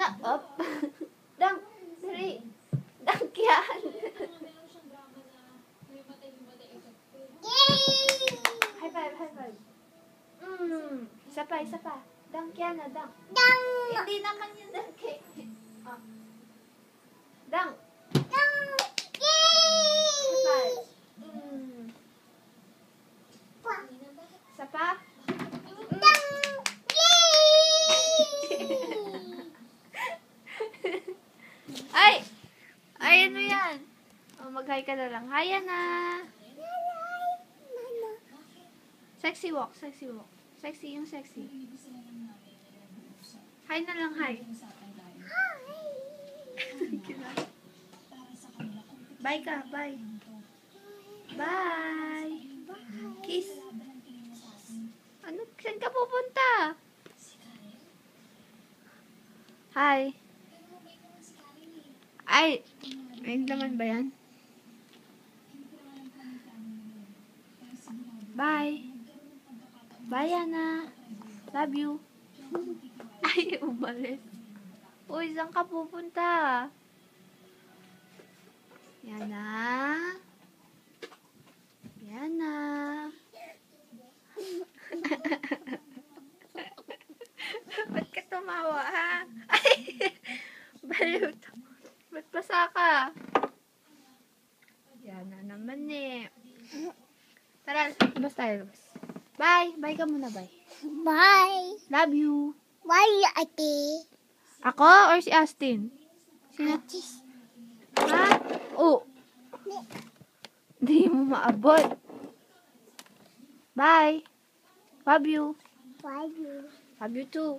Na, up. Dang, dali. Dang yan. High five, high five. Isa pa, isa pa. Dang yan na, dang. Dang! Hindi naman yun dang cake. Oh. Dang. Dang! High Yay! five. Pa. Isa pa. Dang! Yay! Ay! Ay, ano yan? Oh, mag-hi ka na lang. Hi, Ana. Sexy walk, sexy walk. Sexy yung sexy. Hi na lang, hi. Bye ka, bye. Bye. Kiss. Ano, saan ka pupunta? Hi. Ay, ayun naman ba yan? Bye. Bye, Ana. Love you. Ay, umalis. Uy, saan ka pupunta? Yana. Yana. Ba't ka tumawa, ha? Ay, baliw to. Ba't basa ka? Yana naman eh. Tara, labas tayo, labas. Bye. Bye ka muna, bye. Bye! Love you. Bye, ate! Ako or si Austin? Sino? Ha? Oh. Hindi mo maabot. Bye. Love you. Bye, you. Love you too.